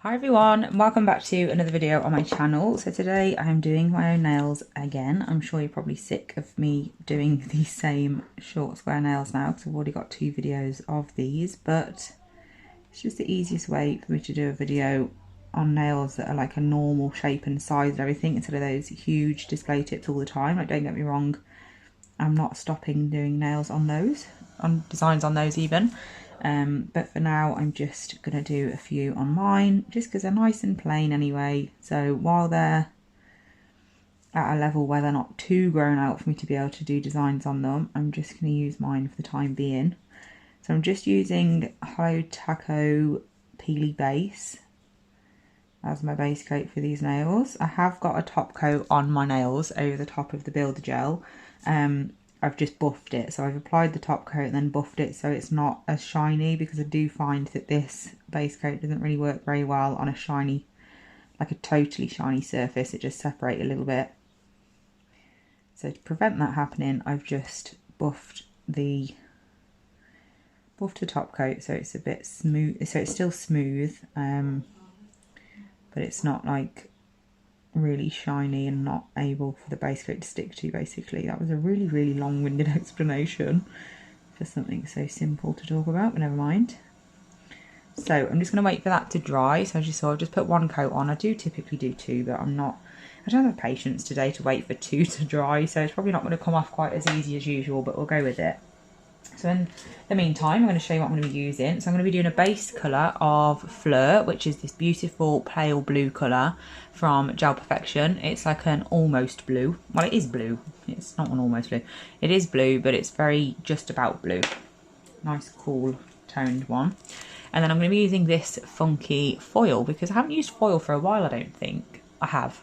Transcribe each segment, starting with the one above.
Hi everyone, and welcome back to another video on my channel. So today I am doing my own nails again. I'm sure you're probably sick of me doing the same short square nails now because I've already got 2 videos of these, but it's just the easiest way for me to do a video on nails that are like a normal shape and size and everything instead of those huge display tips all the time. Like, don't get me wrong, I'm not stopping doing nails on those, on designs on those even. But for now I'm just going to do a few on mine just because they're nice and plain anyway. So while they're at a level where they're not too grown out for me to be able to do designs on them, I'm just going to use mine for the time being. So I'm just using Hollow Taco Peely Base as my base coat for these nails. I have got a top coat on my nails over the top of the builder gel. I've just buffed it, so I've applied the top coat and then buffed it so it's not as shiny, because I do find that this base coat doesn't really work very well on a shiny, like a totally shiny surface. It just separates a little bit. So to prevent that happening, I've just buffed the top coat so it's a bit smooth, so it's still smooth, but it's not like really shiny and not able for the base coat to stick to, basically. That was a really long-winded explanation for something so simple to talk about, but never mind. So I'm just going to wait for that to dry. So as you saw, I've just put 1 coat on. I do typically do 2, but I don't have patience today to wait for 2 to dry, so it's probably not going to come off quite as easy as usual, but we'll go with it. So in the meantime, I'm going to show you what I'm going to be using. So I'm going to be doing a base colour of Fleur, which is this beautiful pale blue colour from Gel Perfection. It's like an almost blue. Well, it is blue. It's not an almost blue. It is blue, but it's very just about blue. Nice, cool, toned one. And then I'm going to be using this funky foil, because I haven't used foil for a while, I don't think. I have.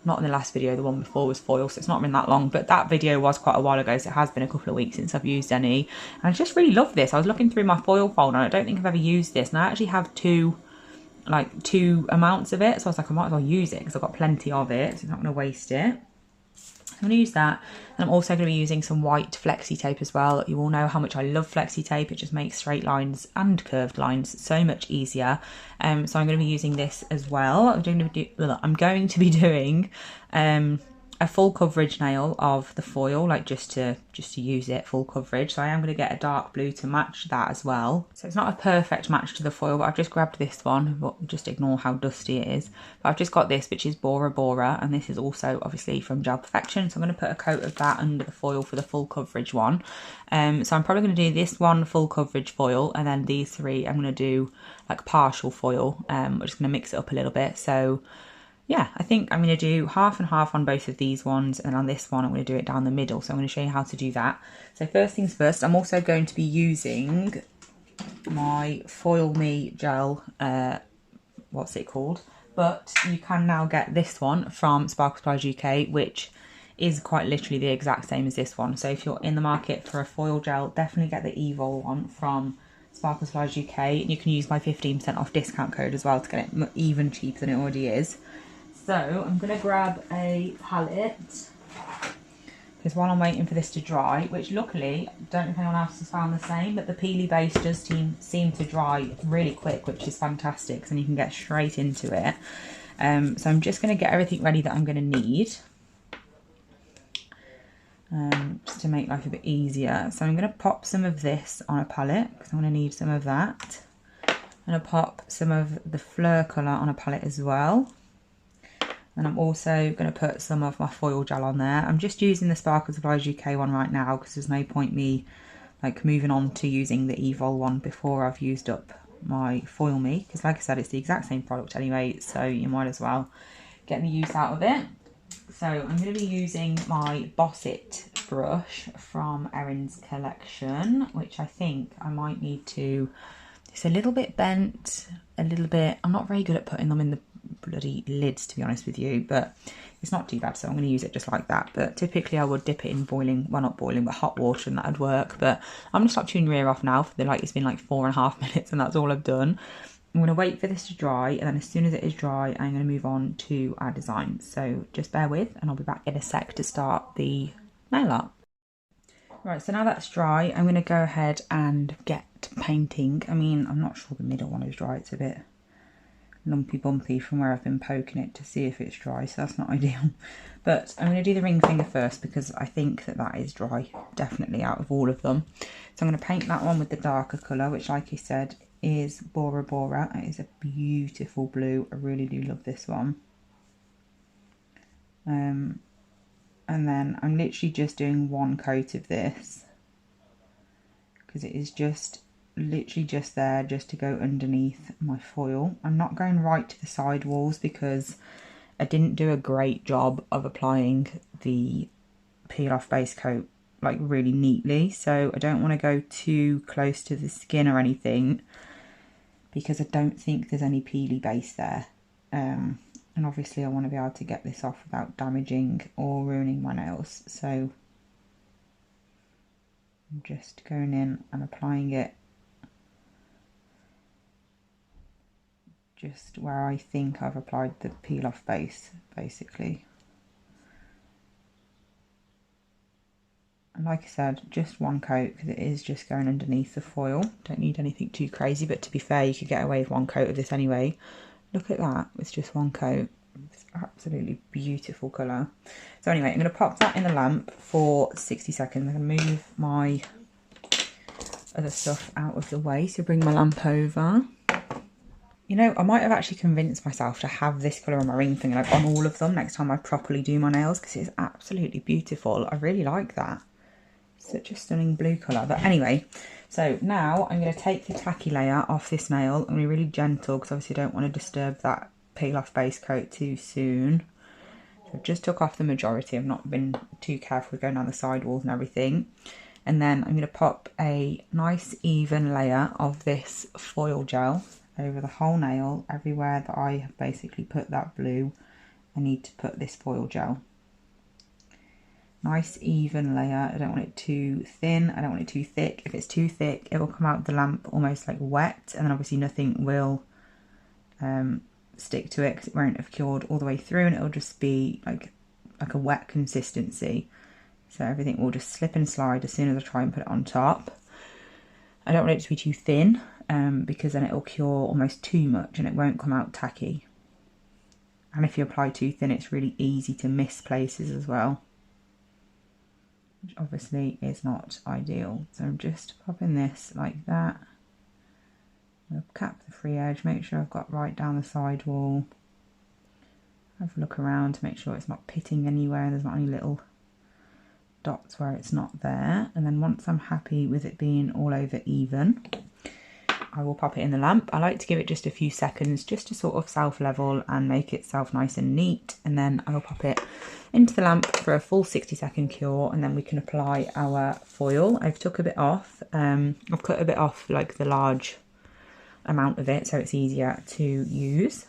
Not in the last video, the one before was foil, so it's not been that long, but that video was quite a while ago, so it has been a couple of weeks since I've used any. And I just really love this. I was looking through my foil folder and I don't think I've ever used this, and I actually have two amounts of it, so I was like, I might as well use it because I've got plenty of it, so I'm not going to waste it. I'm going to use that, and I'm also going to be using some white flexi tape as well. You all know how much I love flexi tape. It just makes straight lines and curved lines so much easier. So I'm going to be using this as well. I'm going to be doing a full coverage nail of the foil, like just to use it full coverage. So I am going to get a dark blue to match that as well. So it's not a perfect match to the foil, but I've just grabbed this one, but just ignore how dusty it is. But I've just got this, which is Bora Bora, and this is also obviously from Gel Perfection. So I'm going to put a coat of that under the foil for the full coverage one. So I'm probably going to do this one full coverage foil, and then these 3 I'm going to do like partial foil. We're just going to mix it up a little bit. So yeah, I think I'm going to do half and half on both of these ones, and on this one I'm going to do it down the middle. So I'm going to show you how to do that. So first things first, I'm also going to be using my Foil Me gel, what's it called? But you can now get this one from Sparkle Supplies UK, which is quite literally the exact same as this one. So if you're in the market for a foil gel, definitely get the Evil one from Sparkle Supplies UK. And you can use my 15% off discount code as well to get it even cheaper than it already is. So I'm going to grab a palette, because while I'm waiting for this to dry, which luckily, I don't know if anyone else has found the same, but the Peely base does seem to dry really quick, which is fantastic, and you can get straight into it. So I'm just going to get everything ready that I'm going to need, just to make life a bit easier. So I'm going to pop some of this on a palette, because I'm going to need some of that. I'm going to pop some of the Fleur colour on a palette as well. And I'm also going to put some of my foil gel on there. I'm just using the Sparkle Supplies UK one right now, because there's no point me like moving on to using the Evil one before I've used up my Foil Me, because like I said, it's the exact same product anyway, so you might as well get the use out of it. So I'm going to be using my Boss It brush from Erin's collection, which I think I might need to, it's a little bit bent, a little bit, I'm not very good at putting them in the bloody lids, to be honest with you, but it's not too bad, so I'm going to use it just like that. But typically I would dip it in boiling, well, not boiling, but hot water, and that would work. But I'm going to stop tuning your ear off now for the, like, it's been like 4.5 minutes and that's all I've done. I'm going to wait for this to dry, and then as soon as it is dry, I'm going to move on to our designs. So just bear with, and I'll be back in a sec to start the nail art. Right, so now that's dry, I'm going to go ahead and get painting. I mean, I'm not sure the middle one is dry, it's a bit lumpy bumpy from where I've been poking it to see if it's dry, so that's not ideal. But I'm going to do the ring finger first because I think that that is dry, definitely out of all of them. So I'm going to paint that one with the darker colour, which, like I said, is Bora Bora. It is a beautiful blue. I really do love this one. And then I'm literally just doing one coat of this because it is just literally just there just to go underneath my foil. I'm not going right to the side walls because I didn't do a great job of applying the peel off base coat like really neatly, so I don't want to go too close to the skin or anything because I don't think there's any peely base there, and obviously I want to be able to get this off without damaging or ruining my nails. So I'm just going in and applying it just where I think I've applied the peel off base, basically. And like I said, just one coat because it is just going underneath the foil. Don't need anything too crazy, but to be fair, you could get away with one coat of this anyway. Look at that, it's just one coat. It's absolutely beautiful colour. So anyway, I'm going to pop that in the lamp for 60 seconds. I'm going to move my other stuff out of the way, so bring my lamp over. You know, I might have actually convinced myself to have this colour on my ring finger, like on all of them, next time I properly do my nails, because it's absolutely beautiful. I really like that. Such a stunning blue colour. But anyway, so now I'm going to take the tacky layer off this nail. I'm going to be really gentle because obviously I don't want to disturb that peel off base coat too soon. So I've just took off the majority. I've not been too careful with going down the side walls and everything. And then I'm going to pop a nice even layer of this foil gel over the whole nail. Everywhere that I have basically put that blue, I need to put this foil gel. Nice even layer. I don't want it too thin, I don't want it too thick. If it's too thick, it will come out the lamp almost like wet, and then obviously nothing will stick to it because it won't have cured all the way through, and it'll just be like a wet consistency. So everything will just slip and slide as soon as I try and put it on top. I don't want it to be too thin because then it will cure almost too much and it won't come out tacky. And if you apply too thin, it's really easy to miss places as well, which obviously is not ideal. So I'm just popping this like that. I'm going to cap the free edge, make sure I've got right down the side wall. Have a look around to make sure it's not pitting anywhere, there's not any little dots where it's not there. And then once I'm happy with it being all over even, I will pop it in the lamp. I like to give it just a few seconds just to sort of self-level and make itself nice and neat, and then I will pop it into the lamp for a full 60-second cure, and then we can apply our foil. I've took a bit off, I've cut a bit off like the large amount of it so it's easier to use.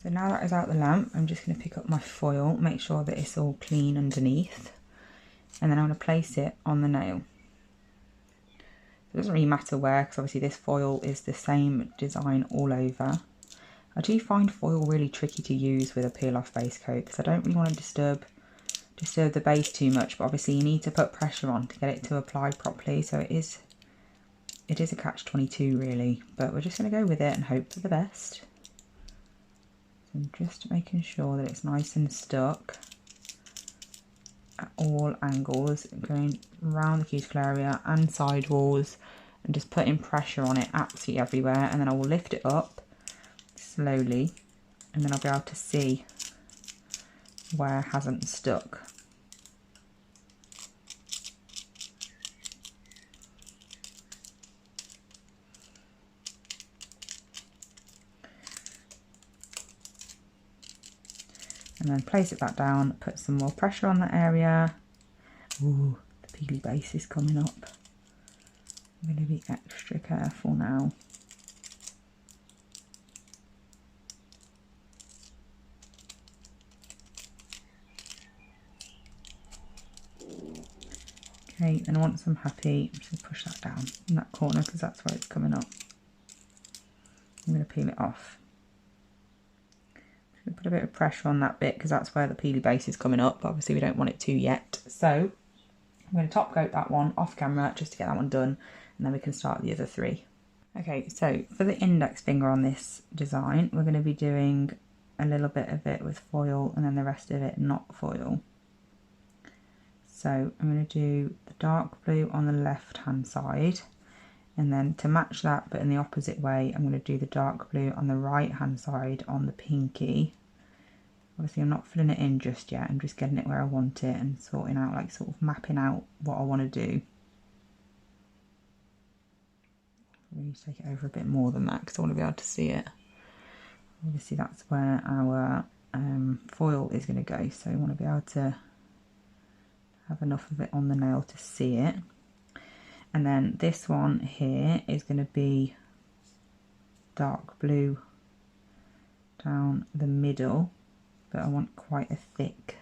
So now that is out the lamp, I'm just going to pick up my foil, make sure that it's all clean underneath, and then I'm going to place it on the nail. It doesn't really matter where, because obviously this foil is the same design all over. I do find foil really tricky to use with a peel off base coat because I don't really want to disturb the base too much, but obviously you need to put pressure on to get it to apply properly, so it is a catch-22 really, but we're just going to go with it and hope for the best. So I'm just making sure that it's nice and stuck at all angles, going around the cuticle area and side walls, and just putting pressure on it absolutely everywhere, and then I will lift it up slowly, and then I'll be able to see where it hasn't stuck. And then place it back down, put some more pressure on that area. Ooh, the peely base is coming up. I'm going to be extra careful now. Okay, and once I'm happy, I'm just going to push that down in that corner because that's where it's coming up. I'm going to peel it off. Put a bit of pressure on that bit because that's where the peely base is coming up, but obviously we don't want it to yet. So I'm going to top coat that one off camera just to get that one done, and then we can start the other three. Okay, so for the index finger on this design, we're going to be doing a little bit of it with foil and then the rest of it not foil. So I'm going to do the dark blue on the left hand side, and then to match that but in the opposite way, I'm going to do the dark blue on the right hand side on the pinky. Obviously I'm not filling it in just yet, I'm just getting it where I want it and sorting out, like sort of mapping out what I want to do. We need to take it over a bit more than that because I want to be able to see it. Obviously that's where our foil is going to go, so we want to be able to have enough of it on the nail to see it. And then this one here is going to be dark blue down the middle, but I want quite a thick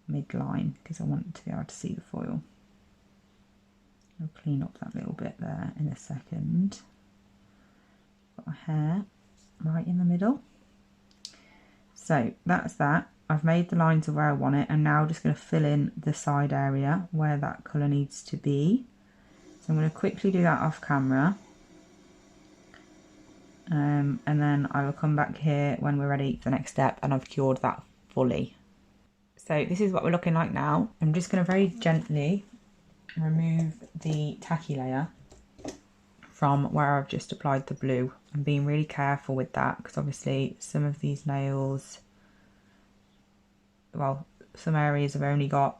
midline because I want to be able to see the foil. I'll clean up that little bit there in a second. Got my hair right in the middle. So that's that. I've made the lines of where I want it, and now I'm just going to fill in the side area where that colour needs to be. So I'm going to quickly do that off camera. And then I will come back here when we're ready for the next step and I've cured that fully. So this is what we're looking like now. I'm just going to very gently remove the tacky layer from where I've just applied the blue. I'm being really careful with that because obviously some of these nails, well, some areas have only got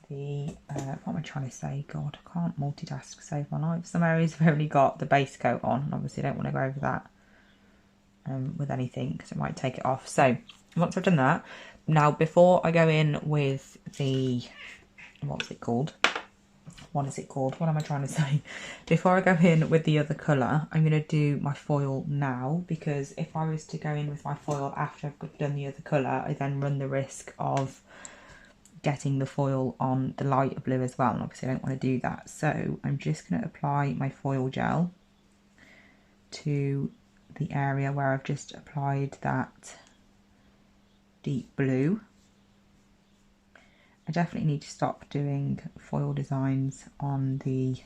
the, what am I trying to say? God, I can't multitask to save my life. Some areas have only got the base coat on, and obviously I don't want to go over that with anything because it might take it off. So once I've done that, now before I go in with the, what's it called? What is it called? What am I trying to say? Before I go in with the other colour, I'm going to do my foil now, because if I was to go in with my foil after I've done the other colour, I then run the risk of getting the foil on the lighter blue as well, and obviously I don't want to do that. So I'm just going to apply my foil gel to the area where I've just applied that deep blue. I definitely need to stop doing foil designs on the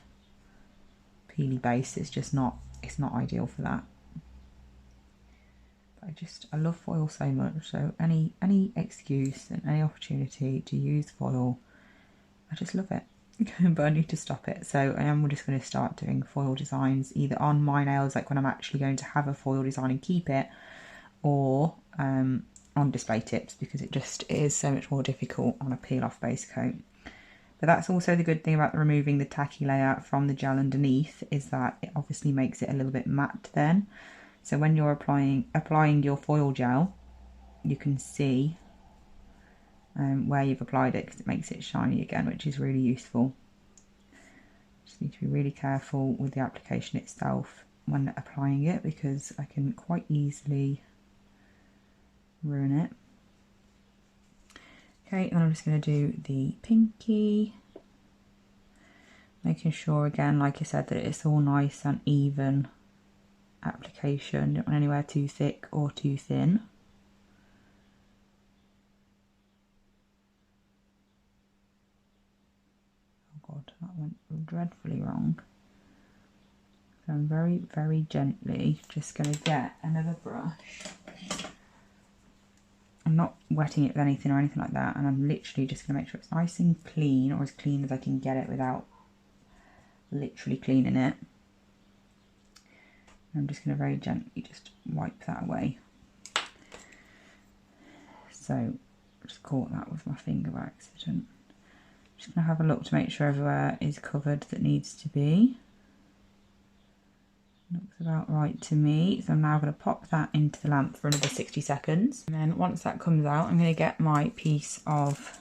peely base. It's just not, it's not ideal for that. But I love foil so much, so any excuse and any opportunity to use foil, I just love it. But I need to stop it. So I am just going to start doing foil designs either on my nails, like when I'm actually going to have a foil design and keep it, or on display tips, because it just is so much more difficult on a peel off base coat. But that's also the good thing about removing the tacky layer from the gel underneath, is that it obviously makes it a little bit matte then. So when you're applying your foil gel, you can see where you've applied it, because it makes it shiny again, which is really useful. Just need to be really careful with the application itself when applying it, because I can quite easily ruin it. Okay, and I'm just going to do the pinky, making sure again, like I said, that it's all nice and even application. Don't want anywhere too thick or too thin. Oh god, that went dreadfully wrong. So I'm very, very gently just going to get another brush. I'm not wetting it with anything or anything like that, and I'm literally just going to make sure it's nice and clean, or as clean as I can get it without literally cleaning it. I'm just going to very gently just wipe that away. So I just caught that with my finger by accident. Just going to have a look to make sure everywhere is covered that needs to be. Looks about right to me. So I'm now going to pop that into the lamp for another 60 seconds. And then once that comes out, I'm going to get my piece of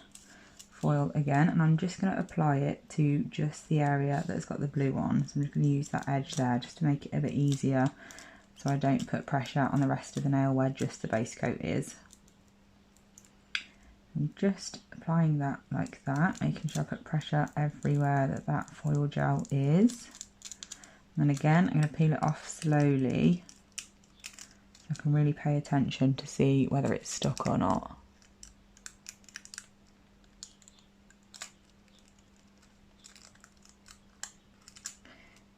foil again, and I'm just going to apply it to just the area that's got the blue on. So I'm just going to use that edge there just to make it a bit easier, so I don't put pressure on the rest of the nail where just the base coat is. I'm just applying that like that, making sure I put pressure everywhere that that foil gel is. And again, I'm going to peel it off slowly so I can really pay attention to see whether it's stuck or not.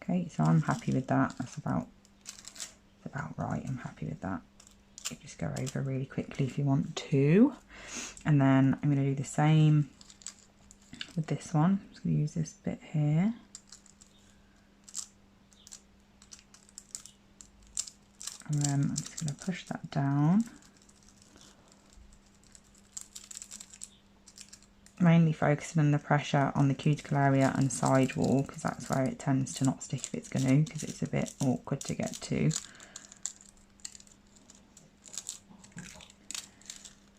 Okay, so I'm happy with that. That's about right. I'm happy with that. You just go over really quickly if you want to. And then I'm going to do the same with this one. I'm just going to use this bit here. And then I'm just going to push that down. Mainly focusing on the pressure on the cuticle area and side wall, because that's where it tends to not stick if it's going to, because it's a bit awkward to get to.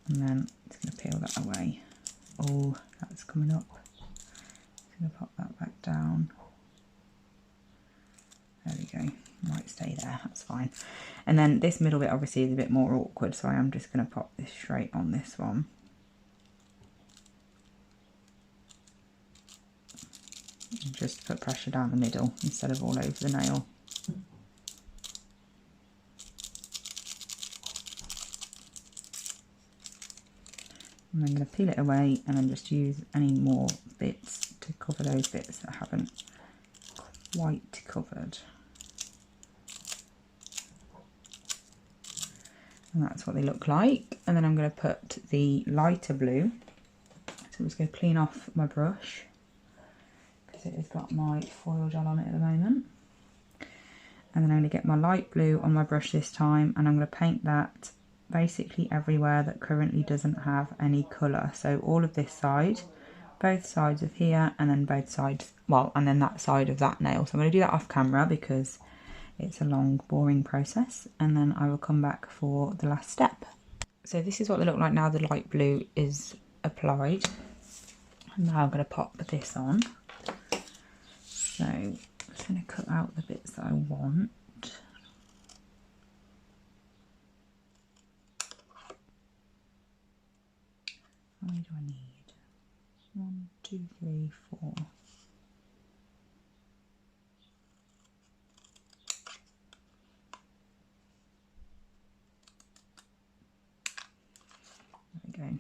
And then it's going to peel that away. Oh, that's coming up. Just going to pop that back down. There we go. Might stay there, that's fine. And then this middle bit obviously is a bit more awkward, so I am just going to pop this straight on this one. And just put pressure down the middle instead of all over the nail. And I'm going to peel it away and then just use any more bits to cover those bits that I haven't quite covered. And that's what they look like. And then I'm going to put the lighter blue. So I'm just going to clean off my brush, because it has got my foil gel on it at the moment. And then I'm going to get my light blue on my brush this time, and I'm going to paint that basically everywhere that currently doesn't have any colour. So all of this side, both sides of here, and then both sides, well, and then that side of that nail. So I'm going to do that off camera because it's a long, boring process, and then I will come back for the last step. So this is what they look like now the light blue is applied. And now I'm going to pop this on. So I'm just going to cut out the bits that I want. How many do I need? 1, 2, 3, 4. There we go.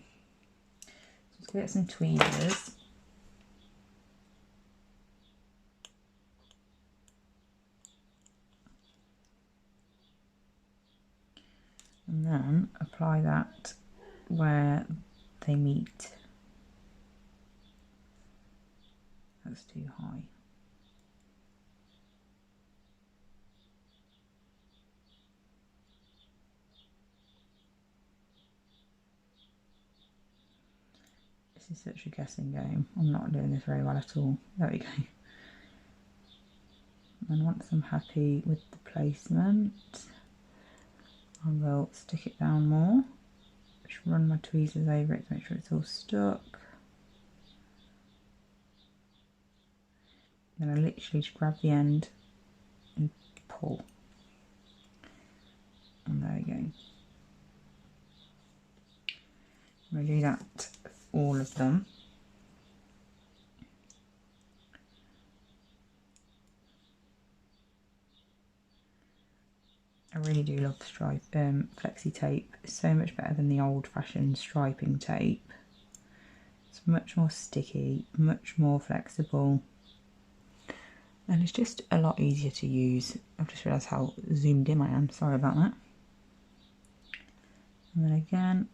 So let's get some tweezers. And then apply that where they meet. That's too high. This is such a guessing game. I'm not doing this very well at all. There we go. And once I'm happy with the placement, I will stick it down more. Just run my tweezers over it to make sure it's all stuck. Then I literally just grab the end and pull. And there we go. I'm going to do that for all of them. I really do love flexi tape. It's so much better than the old-fashioned striping tape. It's much more sticky, much more flexible, and it's just a lot easier to use. I've just realised how zoomed in I am, sorry about that. And then again,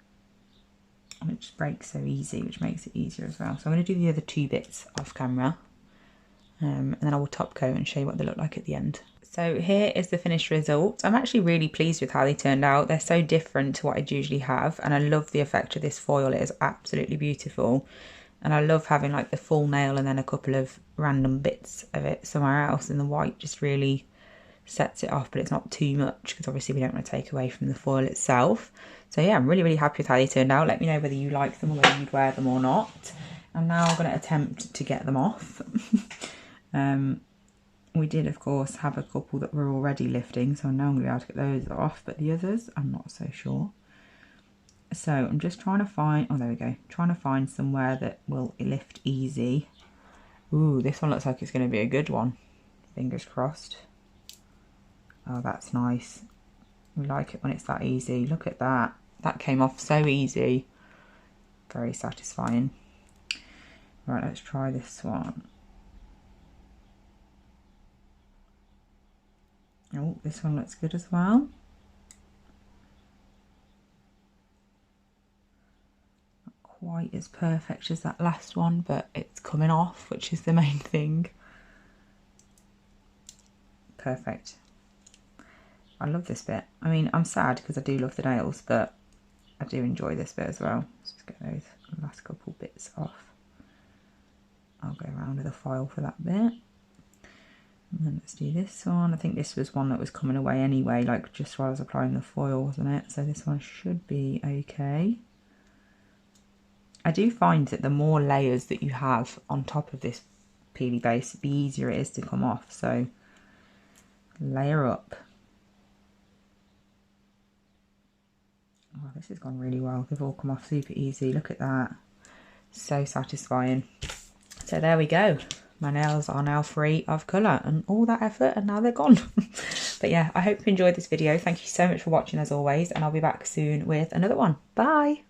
and it just breaks so easy, which makes it easier as well. So I'm going to do the other two bits off camera, and then I will top coat and show you what they look like at the end. So here is the finished result. I'm actually really pleased with how they turned out. They're so different to what I'd usually have, and I love the effect of this foil. It is absolutely beautiful. And I love having like the full nail and then a couple of random bits of it somewhere else, and the white just really sets it off, but it's not too much because obviously we don't want to take away from the foil itself. So yeah, I'm really happy with how they turned out. Let me know whether you like them or whether you'd wear them or not. And now I'm going to attempt to get them off. We did of course have a couple that were already lifting, so I know I'm going to be able to get those off, but the others I'm not so sure. So I'm just trying to find, oh there we go, trying to find somewhere that will lift easy. Ooh, this one looks like it's going to be a good one. Fingers crossed. Oh, that's nice. We like it when it's that easy. Look at that. That came off so easy. Very satisfying. Right, let's try this one. Oh, this one looks good as well. Not quite as perfect as that last one, but it's coming off, which is the main thing. Perfect. I love this bit. I mean, I'm sad because I do love the nails, but I do enjoy this bit as well. Let's just get those last couple bits off. I'll go around with a file for that bit. And then let's do this one. I think this was one that was coming away anyway, like just while I was applying the foil, wasn't it? So this one should be okay. I do find that the more layers that you have on top of this peely base, the easier it is to come off. So layer up. Oh, this has gone really well. They've all come off super easy. Look at that. So satisfying. So there we go. My nails are now free of colour and all that effort, and now they're gone. But yeah, I hope you enjoyed this video. Thank you so much for watching as always, and I'll be back soon with another one. Bye.